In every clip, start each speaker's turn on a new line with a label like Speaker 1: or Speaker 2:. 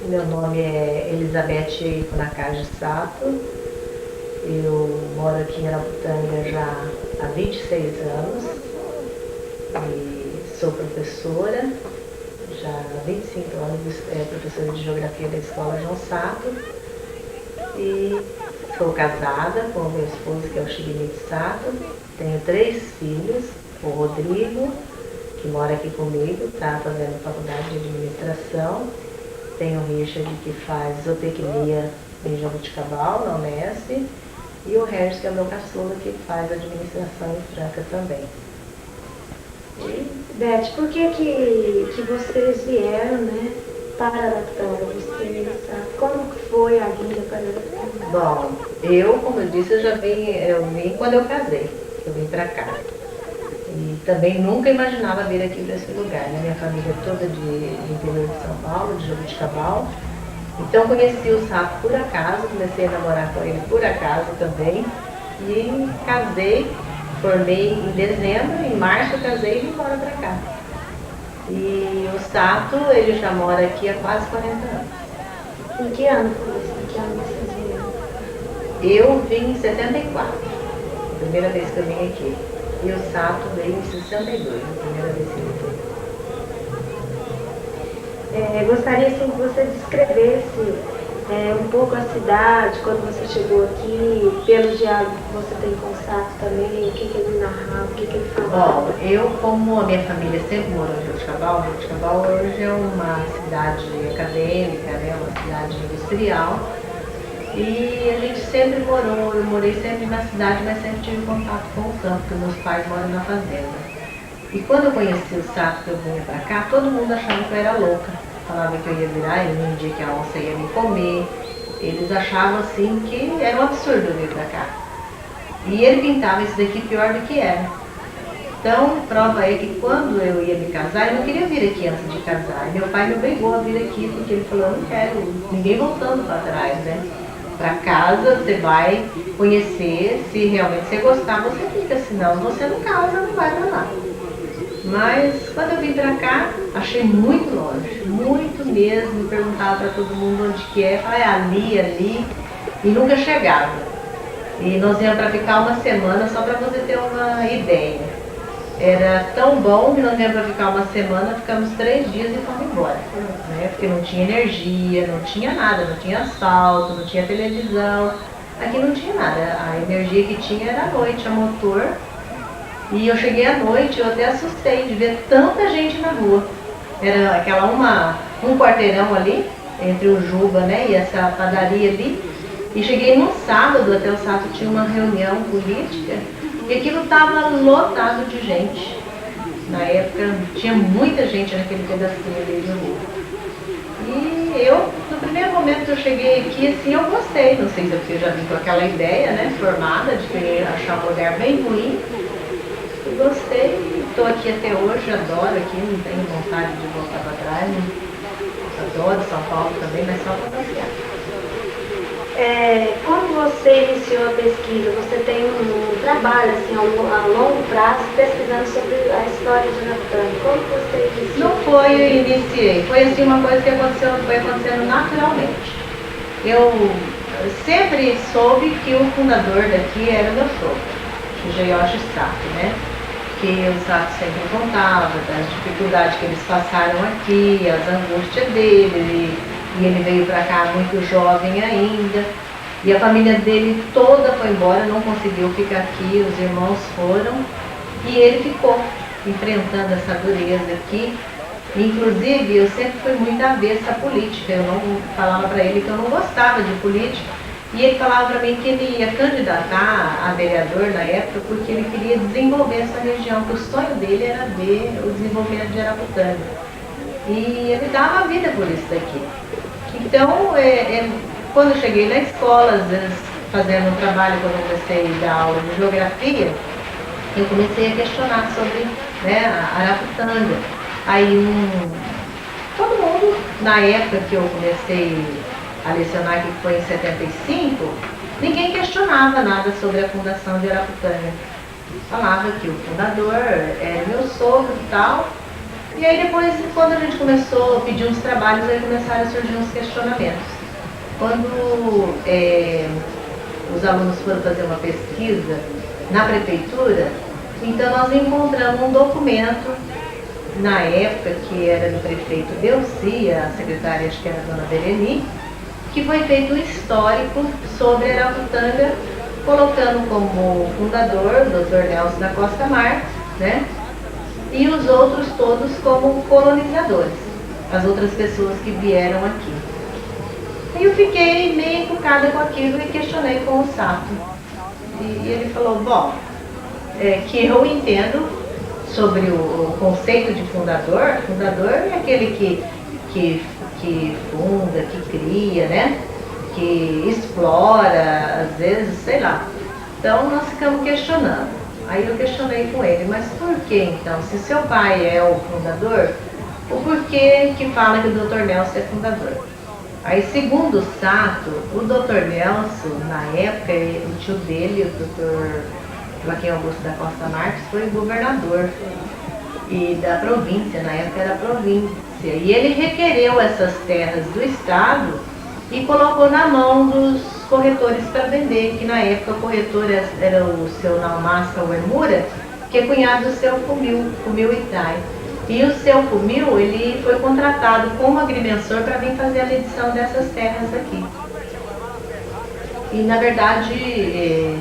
Speaker 1: Meu nome é Elizabeth Funakaji Sato. Eu moro aqui em Araputanga já há 26 anos e sou professora, já há 25 anos, professora de Geografia da Escola João Sato. E sou casada com o meu esposo, que é o Shigenichi Sato. Tenho 3 filhos, o Rodrigo, que mora aqui comigo, está fazendo faculdade de administração. Tenho o Richard, que faz zootecnia em Jabuticabal, na Unesp. E o Regis, que é o meu caçula, que faz administração em Franca também.
Speaker 2: Beth, por que vocês vieram, né, para Araputanga? Você sabe como que foi a vinda para Araputanga?
Speaker 1: Bom, como eu disse, eu vim quando eu casei, eu vim para cá. E também nunca imaginava vir aqui para esse lugar, né? Minha família é toda de interior de São Paulo, de Jabuticabal. Então conheci o Sato por acaso, comecei a namorar com ele por acaso também. E casei, formei em dezembro, em março eu casei e vim embora para cá. E o Sato, ele já mora aqui há quase 40 anos.
Speaker 2: Em que ano foi isso? Em que ano vocês vieram?
Speaker 1: Eu vim em 74, a primeira vez que eu vim aqui. E o Sato veio em 62, a primeira vez que ele veio.
Speaker 2: Gostaria assim, que você descrevesse um pouco a cidade, quando você chegou aqui, pelo diálogo que você tem com o Sato também, o que ele narrava, o que ele falava.
Speaker 1: Bom, eu, como a minha família sempre morou em Jabuticabal, Jabuticabal hoje é uma cidade acadêmica, né, uma cidade industrial. E a gente sempre morou, eu morei sempre na cidade, mas sempre tive contato com o campo, porque meus pais moram na fazenda. E quando eu conheci o Sato, que eu vinha pra cá, todo mundo achava que eu era louca. Falava que eu ia virar um dia que a onça ia me comer. Eles achavam assim que era um absurdo eu vir pra cá. E ele pintava isso daqui pior do que era. Então, prova é que quando eu ia me casar, eu não queria vir aqui antes de casar. E meu pai me obrigou a vir aqui, porque ele falou, eu não quero ninguém voltando para trás, né? Para casa, você vai conhecer, se realmente você gostar, você fica, senão você não casa, não vai para lá. Mas quando eu vim para cá, achei muito longe, muito mesmo, perguntava para todo mundo onde que é, falei, ali, e nunca chegava. E nós íamos para ficar uma semana, só para você ter uma ideia. Era tão bom que nós íamos para ficar uma semana, ficamos 3 dias e fomos embora, né? Porque não tinha energia, não tinha nada, não tinha asfalto, não tinha televisão, aqui não tinha nada. A energia que tinha era a noite, a motor. E eu cheguei à noite, eu até assustei de ver tanta gente na rua. Era um quarteirão ali, entre o Juba, né, e essa padaria ali. E cheguei num sábado, até o sábado tinha uma reunião política. E aquilo estava lotado de gente. Na época tinha muita gente naquele pedacinho ali de rua. E eu, no primeiro momento que eu cheguei aqui, assim, eu gostei. Não sei se eu já vim com aquela ideia, né, formada, de querer achar um lugar bem ruim. E gostei, estou aqui até hoje, adoro aqui, não tenho vontade de voltar para trás. Né? Adoro São Paulo também, mas só para passear.
Speaker 2: Quando você iniciou a pesquisa, você tem um trabalho assim, a longo prazo pesquisando sobre a história de Araputanga. Como você iniciou?
Speaker 1: Não foi eu iniciei, foi assim uma coisa que foi acontecendo naturalmente. Eu sempre soube que o fundador daqui era meu sogro, o Yoshi Sato, né? Que o Sato sempre contava das dificuldades que eles passaram aqui, as angústias dele. E ele veio para cá muito jovem ainda. E a família dele toda foi embora, não conseguiu ficar aqui, os irmãos foram. E ele ficou enfrentando essa dureza aqui. Inclusive, eu sempre fui muito avessa à política. Eu não falava para ele que eu não gostava de política. E ele falava para mim que ele ia candidatar a vereador na época porque ele queria desenvolver essa região, que o sonho dele era ver o desenvolvimento de Araputanga. E ele dava a vida por isso daqui. Então, quando eu cheguei na escola, às vezes fazendo um trabalho, quando eu comecei a dar aula de geografia, eu comecei a questionar sobre, né, a Araputanga. Aí todo mundo, na época que eu comecei a lecionar, que foi em 75, ninguém questionava nada sobre a fundação de Araputanga. Falava que o fundador era meu sogro e tal. E aí depois, quando a gente começou a pedir uns trabalhos, aí começaram a surgir uns questionamentos. Quando os alunos foram fazer uma pesquisa na prefeitura, então nós encontramos um documento, na época que era do prefeito Delci, a secretária acho que era a dona Bereni, que foi feito um histórico sobre Araputanga, colocando como fundador o Dr. Nelson da Costa Marques, né? E os outros todos como colonizadores, as outras pessoas que vieram aqui. E eu fiquei meio encucada com aquilo e questionei com o Sato. E ele falou, bom, que eu entendo sobre o conceito de fundador. Fundador é aquele que funda, que cria, né? Que explora, às vezes, sei lá. Então nós ficamos questionando. Aí eu questionei com ele, mas por que então? Se seu pai é o fundador, o porquê que fala que o Dr. Nelson é fundador? Aí, segundo o Sato, o Dr. Nelson, na época, o tio dele, o Dr. Joaquim Augusto da Costa Marques, foi governador e da província, na época era província. E ele requereu essas terras do Estado e colocou na mão dos corretores para vender, que na época o corretor era o seu Nalmassa Uemura, que é cunhado do seu Fumil Itai. E o seu Fumil, ele foi contratado como agrimensor para vir fazer a medição dessas terras aqui. E na verdade,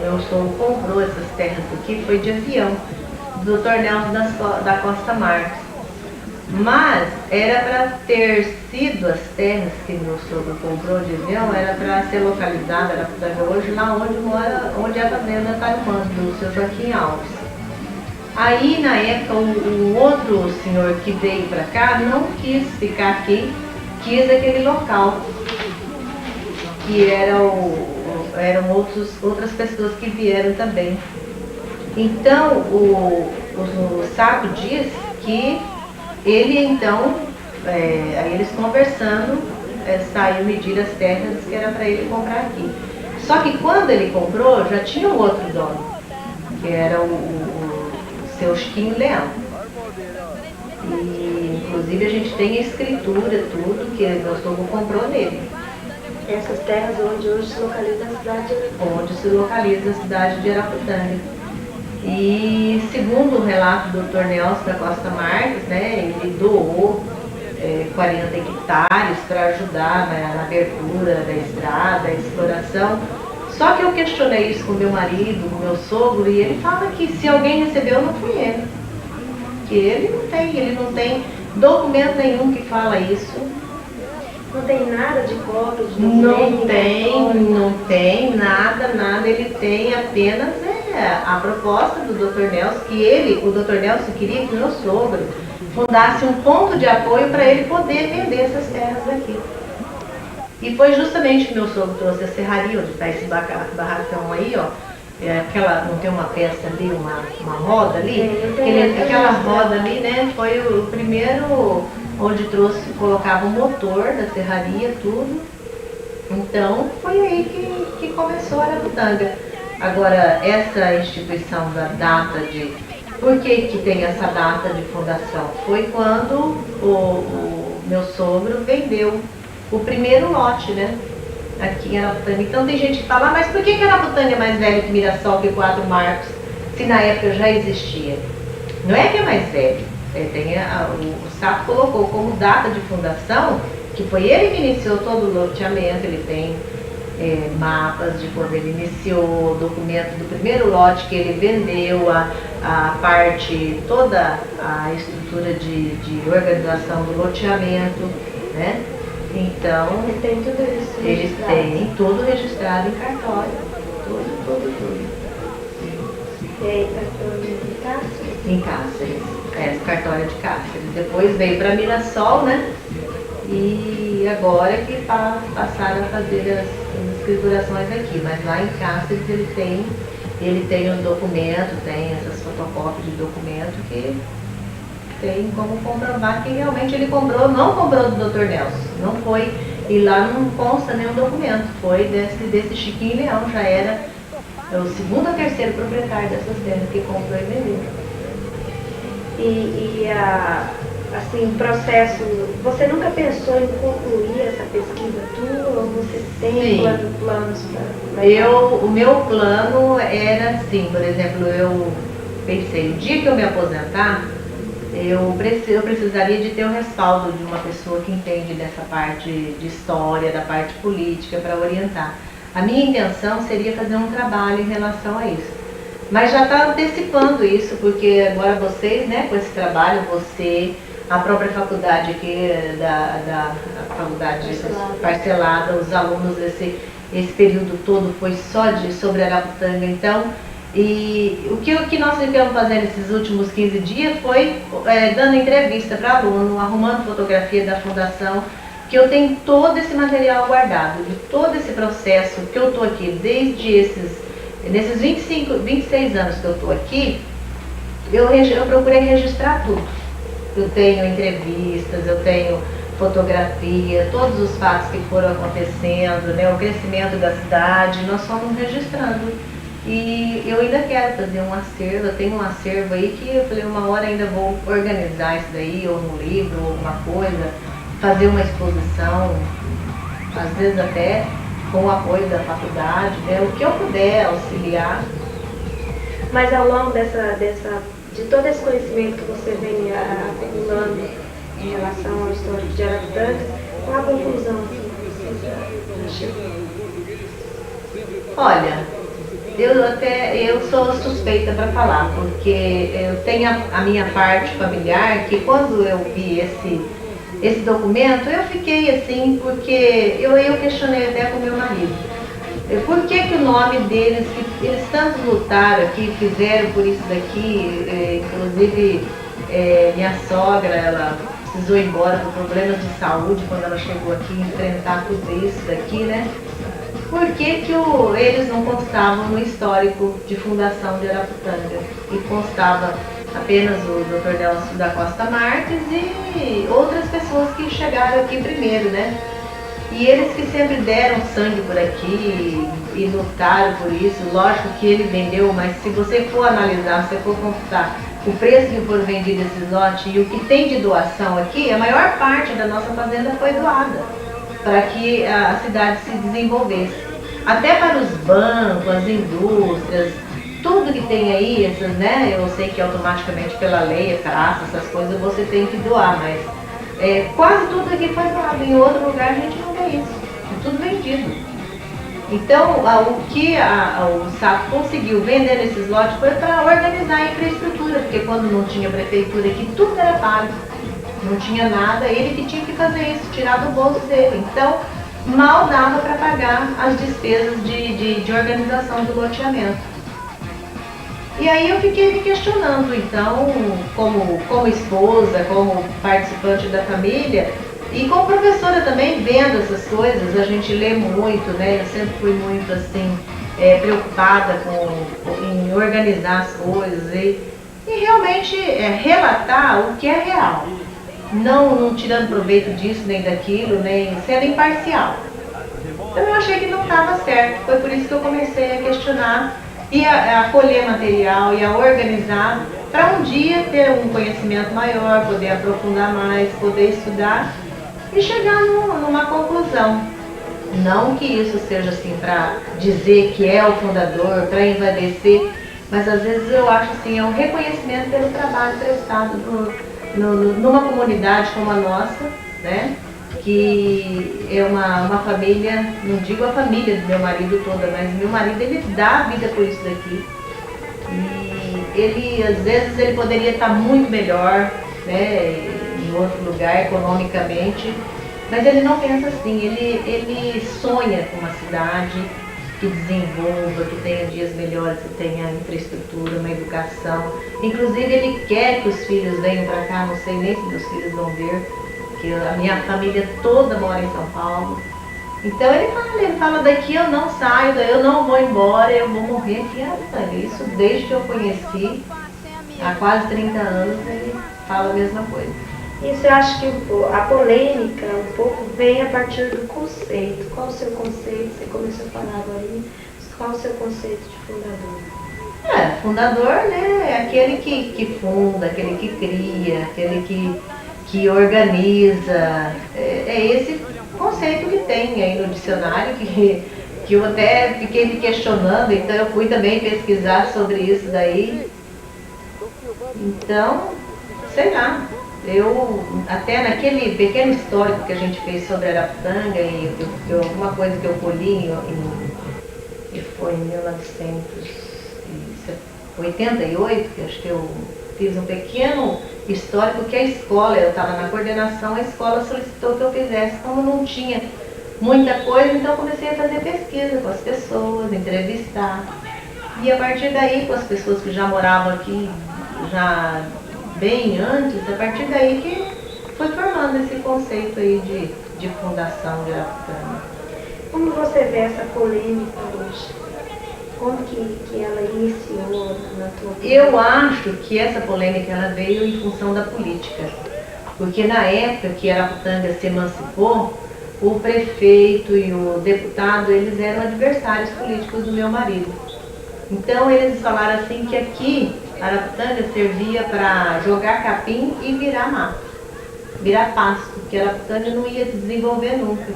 Speaker 1: meu sogro comprou essas terras aqui, foi de avião, do Dr. Nelson da Costa Marques. Mas era para ter sido as terras que meu sogro comprou de avião, era para ser localizada, era para hoje lá onde é a fazenda Tarumã, do seu Joaquim Alves. Aí na época um outro senhor que veio para cá não quis ficar aqui, quis aquele local, que eram outras pessoas que vieram também. Então o Sato diz que ele então, aí eles conversando, saiu medir as terras que era para ele comprar aqui. Só que quando ele comprou, já tinha um outro dono, que era o seu Chiquinho Leão. E inclusive a gente tem a escritura, tudo, que meu sogro comprou dele.
Speaker 2: Essas terras onde hoje se localiza a cidade de Araputanga.
Speaker 1: Onde se localiza a cidade de Araputanga. E segundo o relato do Dr. Nelson da Costa Marques, né, ele doou 40 hectares para ajudar na abertura da estrada, a exploração. Só que eu questionei isso com meu marido, com meu sogro, e ele fala que se alguém recebeu, não foi ele. Que ele não tem documento nenhum que fala isso.
Speaker 2: Não tem nada de cópia, de documento?
Speaker 1: Não tem nada. Ele tem apenas a proposta do Dr. Nelson, que o Dr. Nelson queria que o meu sogro fundasse um ponto de apoio para ele poder vender essas terras aqui. E foi justamente que meu sogro trouxe a serraria, onde está esse barracão aí, ó. Não tem uma peça ali, uma roda ali? Aquela roda ali, né, foi o primeiro onde colocava o motor da serraria, tudo. Então, foi aí que começou a Araputanga. Agora, essa instituição da data de... Por que tem essa data de fundação? Foi quando o meu sogro vendeu o primeiro lote, né? Aqui em Araputanga. Então tem gente que fala, mas por que Araputanga é mais velho que Mirassol, que Quatro Marcos, se na época já existia? Não é que é mais velho. O Sato colocou como data de fundação, que foi ele que iniciou todo o loteamento, ele tem mapas de quando ele iniciou, documento do primeiro lote que ele vendeu, a parte, toda a estrutura de organização do loteamento, né? Então,
Speaker 2: ele tem tudo isso registrado.
Speaker 1: Eles têm tudo registrado em cartório, tudo.
Speaker 2: Em Cáceres?
Speaker 1: Em Cáceres, cartório de Cáceres. Depois veio para Mirassol, né? E agora que passaram a fazer as escriturações aqui, mas lá em Cáceres ele tem um documento, tem essas fotocópias de documento que tem como comprovar que realmente ele não comprou do Dr. Nelson, não foi, e lá não consta nenhum documento, foi desse Chiquinho Leão, já era o segundo ou terceiro proprietário dessas terras que comprou e vendeu.
Speaker 2: E assim, processo, você nunca pensou em concluir essa pesquisa tua, ou você tem planos para...
Speaker 1: O meu plano era assim, por exemplo, eu pensei, o dia que eu me aposentar, eu precisaria de ter o respaldo de uma pessoa que entende dessa parte de história, da parte política, para orientar. A minha intenção seria fazer um trabalho em relação a isso. Mas já está antecipando isso, porque agora vocês, né, com esse trabalho, você, a própria faculdade aqui, da faculdade parcelada, os alunos, esse período todo foi só sobre Araputanga. Então, e o que nós ficamos fazendo esses últimos 15 dias foi dando entrevista para aluno, arrumando fotografia da fundação, que eu tenho todo esse material guardado, de todo esse processo que eu estou aqui, desde nesses 26 anos que eu estou aqui, eu procurei registrar tudo. Eu tenho entrevistas, eu tenho fotografia, todos os fatos que foram acontecendo, né, o crescimento da cidade, nós fomos registrando. E eu ainda quero fazer um acervo, eu tenho um acervo aí que eu falei, uma hora ainda vou organizar isso daí, ou no livro, ou alguma coisa, fazer uma exposição, às vezes até com o apoio da faculdade, né, o que eu puder auxiliar.
Speaker 2: Mas ao longo de todo esse conhecimento que você vem acumulando em relação ao histórico de Araputanga, qual a conclusão que você chegou?
Speaker 1: Olha, eu sou suspeita para falar, porque eu tenho a minha parte familiar, que quando eu vi esse documento, eu fiquei assim, porque eu questionei até com meu marido. Por que o nome deles, que eles tanto lutaram aqui, fizeram por isso daqui, inclusive minha sogra, ela precisou ir embora por problemas de saúde quando ela chegou aqui, enfrentar tudo isso daqui, né? Por que eles não constavam no histórico de fundação de Araputanga? E constava apenas o Dr. Nelson da Costa Marques e outras pessoas que chegaram aqui primeiro, né? E eles que sempre deram sangue por aqui e lutaram por isso. Lógico que ele vendeu, mas se você for analisar, se você for computar o preço que foram vendidos esses lotes e o que tem de doação aqui, a maior parte da nossa fazenda foi doada para que a cidade se desenvolvesse. Até para os bancos, as indústrias, tudo que tem aí, essas, né? Eu sei que automaticamente pela lei, praça, essas coisas, você tem que doar, mas quase tudo aqui foi doado. Em outro lugar a gente não vê isso. É tudo vendido. Então, o que o SAP conseguiu vender nesses lotes foi para organizar a infraestrutura, porque quando não tinha prefeitura aqui, tudo era pago. Não tinha nada, ele que tinha que fazer isso, tirar do bolso dele. Então, mal dava para pagar as despesas de organização do loteamento. E aí eu fiquei me questionando, então, como esposa, como participante da família, e como professora também, vendo essas coisas, a gente lê muito, né? Eu sempre fui muito, assim, preocupada em organizar as coisas e realmente relatar o que é real. Não tirando proveito disso, nem daquilo, nem sendo imparcial. Então eu achei que não estava certo, foi por isso que eu comecei a questionar e a colher material e a organizar para um dia ter um conhecimento maior, poder aprofundar mais, poder estudar e chegar numa conclusão. Não que isso seja assim para dizer que é o fundador, para envadecer, mas às vezes eu acho assim, é um reconhecimento pelo trabalho prestado numa comunidade como a nossa, né? Que é uma família, não digo a família do meu marido toda, mas meu marido ele dá a vida por isso daqui. E ele, às vezes, ele poderia estar muito melhor, né, em outro lugar, economicamente, mas ele não pensa assim, ele sonha com uma cidade que desenvolva, que tenha dias melhores, que tenha infraestrutura, uma educação. Inclusive ele quer que os filhos venham para cá, não sei nem se meus filhos vão ver, que a minha família toda mora em São Paulo. Então ele fala, daqui eu não saio, daí eu não vou embora, eu vou morrer aqui em Araputanga. Isso desde que eu conheci, há quase 30 anos, ele fala a mesma coisa.
Speaker 2: Isso eu acho que a polêmica um pouco vem a partir do conceito. Qual o seu conceito? Você começou a falar agora aí. Qual o seu conceito de fundador?
Speaker 1: Fundador, né, é aquele que funda, aquele que cria, aquele que que organiza. É esse conceito que tem aí no dicionário, que eu até fiquei me questionando, então eu fui também pesquisar sobre isso daí. Então, sei lá, eu até naquele pequeno histórico que a gente fez sobre Araputanga, e alguma coisa que eu colhi que foi em 1988, que acho que eu fiz um pequeno histórico que a escola, eu estava na coordenação, a escola solicitou que eu fizesse. Como não tinha muita coisa, então eu comecei a fazer pesquisa com as pessoas, entrevistar. E a partir daí, com as pessoas que já moravam aqui, já bem antes, a partir daí que foi formando esse conceito aí de fundação de Araputanga.
Speaker 2: Como você vê essa polêmica hoje? Como que ela iniciou na tua vida?
Speaker 1: Eu acho que essa polêmica ela veio em função da política. Porque na época que Araputanga se emancipou, o prefeito e o deputado, eles eram adversários políticos do meu marido. Então eles falaram assim que aqui Araputanga servia para jogar capim e virar mato, virar pasto, que Araputanga não ia se desenvolver nunca.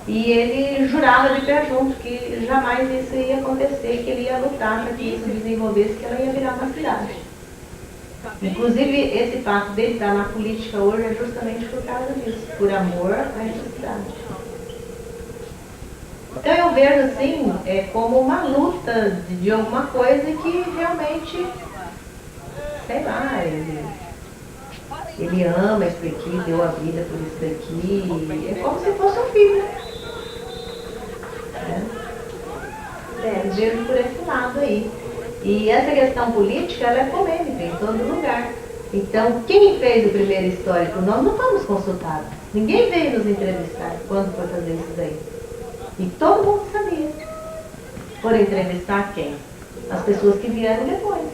Speaker 1: E ele jurava de pé junto que jamais isso ia acontecer, que ele ia lutar para que isso desenvolvesse, que ela ia virar uma cidade. Inclusive, esse fato dele estar na política hoje é justamente por causa disso, por amor a essa cidade. Então eu vejo assim, como uma luta de alguma coisa que realmente, sei lá, ele ama isso daqui, deu a vida por isso daqui, é como se fosse um filho. Eu vejo por esse lado aí. E essa questão política, ela é polêmica em todo lugar. Então, quem fez o primeiro histórico? Nós não fomos consultados. Ninguém veio nos entrevistar quando foi fazer isso daí. E todo mundo sabia. Foram entrevistar quem? As pessoas que vieram depois.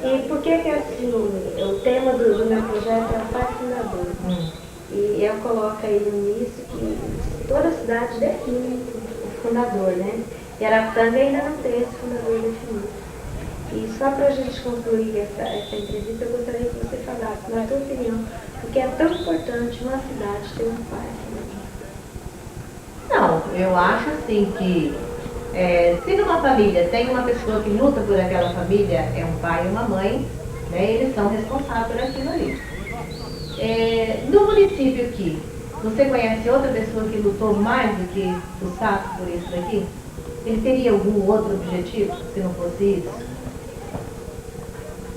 Speaker 2: E por que assim, o tema do meu projeto é o Pai Fundador? E eu coloco aí no início que toda cidade define o fundador, né? E Araputanga ainda não tem esse fundador definido. E só para a gente concluir essa entrevista, eu gostaria que você falasse, na tua opinião, porque é tão importante uma cidade ter um pai fundador.
Speaker 1: Não, eu acho assim que se numa família tem uma pessoa que luta por aquela família, é um pai e uma mãe, né, eles são responsáveis por aquilo ali. No município aqui, você conhece outra pessoa que lutou mais do que o Sato por isso daqui? Ele teria algum outro objetivo se não fosse isso?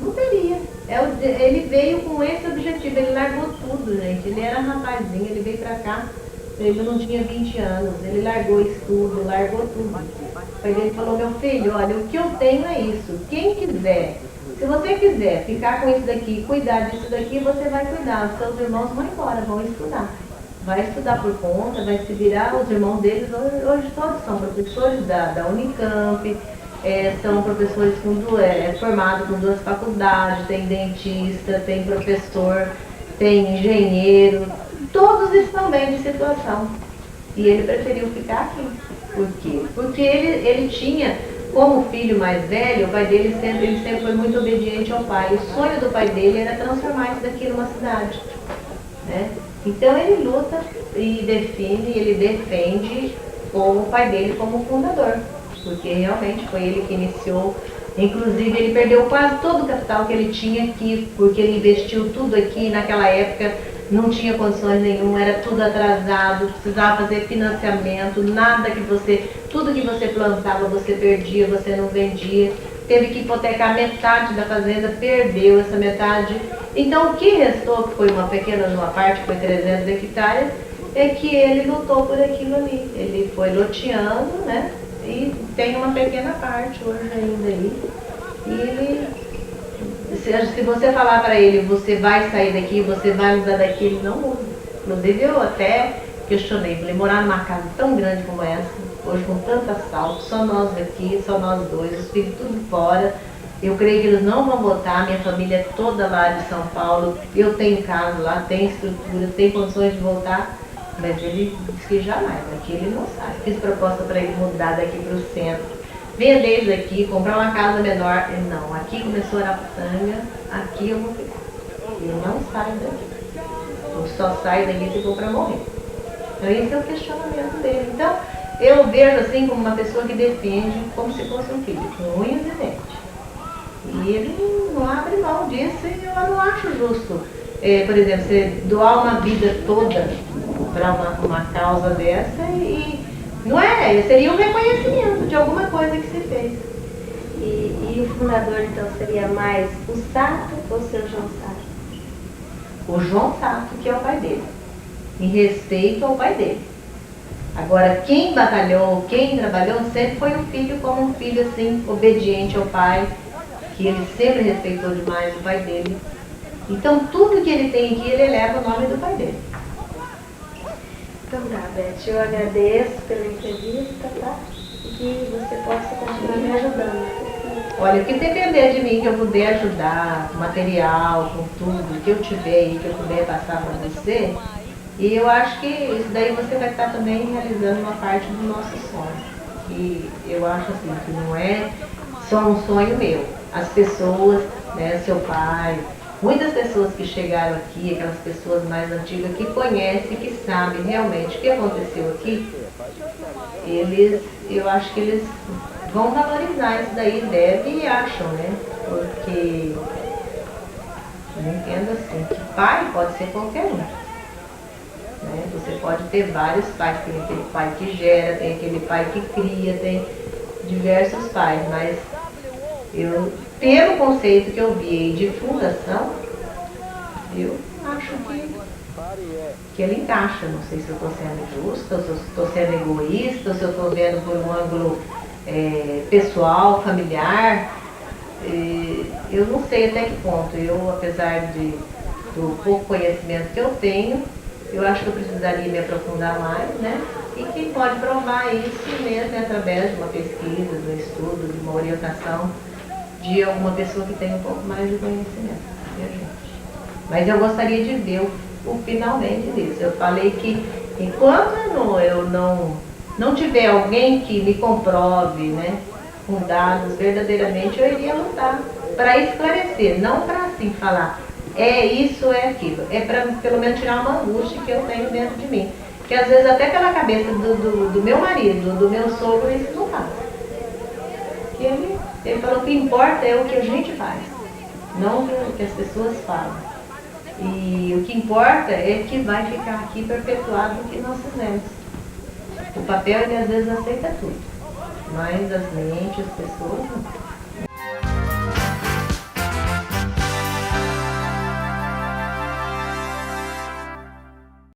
Speaker 1: Não teria. Ele veio com esse objetivo, ele largou tudo, gente. Ele era rapazinho, ele veio pra cá, ele não tinha 20 anos, ele largou estudo, largou tudo. O pai dele falou, meu filho, olha, o que eu tenho é isso. Quem quiser, se você quiser ficar com isso daqui, cuidar disso daqui, você vai cuidar. Os seus irmãos vão embora, vão estudar. Vai estudar por conta, vai se virar. Os irmãos deles hoje todos são professores da Unicamp, são professores formados com 2 faculdades, tem dentista, tem professor, tem engenheiro, todos estão bem de situação. E ele preferiu ficar aqui. Por quê? Porque ele tinha, como filho mais velho, o pai dele sempre foi muito obediente ao pai. O sonho do pai dele era transformar isso daqui numa cidade, né? Então ele luta e ele defende o pai dele como fundador, porque realmente foi ele que iniciou. Inclusive ele perdeu quase todo o capital que ele tinha aqui, porque ele investiu tudo aqui. Naquela época não tinha condições nenhuma, era tudo atrasado, precisava fazer financiamento, tudo que você plantava você perdia, você não vendia. Teve que hipotecar metade da fazenda, perdeu essa metade. Então o que restou, que foi uma parte, que foi 300 hectares, é que ele lutou por aquilo ali. Ele foi loteando, né? E tem uma pequena parte hoje ainda aí. E ele, se você falar para ele, você vai sair daqui, você vai mudar daqui, ele não muda. Inclusive eu até questionei, falei, morar numa casa tão grande como essa, hoje com tanto assalto, só nós aqui, só nós dois, os filhos tudo fora. Eu creio que eles não vão votar, minha família é toda lá de São Paulo, eu tenho casa lá, tenho estrutura, tenho condições de voltar, mas ele disse que jamais, daqui ele não sai. Fiz proposta para ele mudar daqui para o centro, vender daqui, comprar uma casa menor. Ele, não, aqui começou Araputanga, aqui eu vou ficar. Eu não saio daqui. Eu só saio daqui se for para morrer. Então esse é o questionamento dele. Então eu vejo assim como uma pessoa que defende como se fosse um filho, com unhas e dentes. E ele não abre mão disso e eu não acho justo. Por exemplo, você doar uma vida toda para uma causa dessa e não é, seria um reconhecimento de alguma coisa que se fez.
Speaker 2: E o fundador então seria mais o Sato ou o seu João Sato?
Speaker 1: O João Sato, que é o pai dele, em respeito ao pai dele. Agora, quem batalhou, quem trabalhou, sempre foi o filho como um filho assim, obediente ao pai, que ele sempre respeitou demais o pai dele. Então, tudo que ele tem aqui, ele eleva o nome do pai dele.
Speaker 2: Então tá, Beth, eu agradeço pela entrevista, tá? E que você possa continuar me ajudando.
Speaker 1: Olha, o que depender de mim, que eu puder ajudar, com material, com tudo, que eu tiver e que eu puder passar para você, e eu acho que isso daí você vai estar também realizando uma parte do nosso sonho. Que eu acho assim, que não é só um sonho meu. As pessoas, né, seu pai, muitas pessoas que chegaram aqui, aquelas pessoas mais antigas que conhecem, que sabem realmente o que aconteceu aqui, eu acho que eles vão valorizar isso daí, devem e acham, né? Porque eu entendo assim, que pai pode ser qualquer um. Né? Você pode ter vários pais, tem aquele pai que gera, tem aquele pai que cria, tem diversos pais, mas eu, pelo conceito que eu vi de fundação, eu acho que ele encaixa. Não sei se eu estou sendo justa, ou se eu estou sendo egoísta, ou se eu estou vendo por um ângulo pessoal, familiar. Eu não sei até que ponto. Eu, apesar do pouco conhecimento que eu tenho, eu acho que eu precisaria me aprofundar mais, né? E quem pode provar isso mesmo é através de uma pesquisa, de um estudo, de uma orientação de alguma pessoa que tenha um pouco mais de conhecimento, minha gente. Mas eu gostaria de ver o finalmente disso. Eu falei que enquanto eu não tiver alguém que me comprove, né, com dados verdadeiramente, eu iria lutar para esclarecer, não para assim falar, é isso, é aquilo. É para pelo menos tirar uma angústia que eu tenho dentro de mim. Que às vezes até pela cabeça do meu marido, do meu sogro, isso não passa. Ele falou que o que importa é o que a gente faz, não o que as pessoas falam. E o que importa é que vai ficar aqui perpetuado o que nós fizemos. O papel, ele às vezes aceita tudo, mas as mentes, as pessoas não.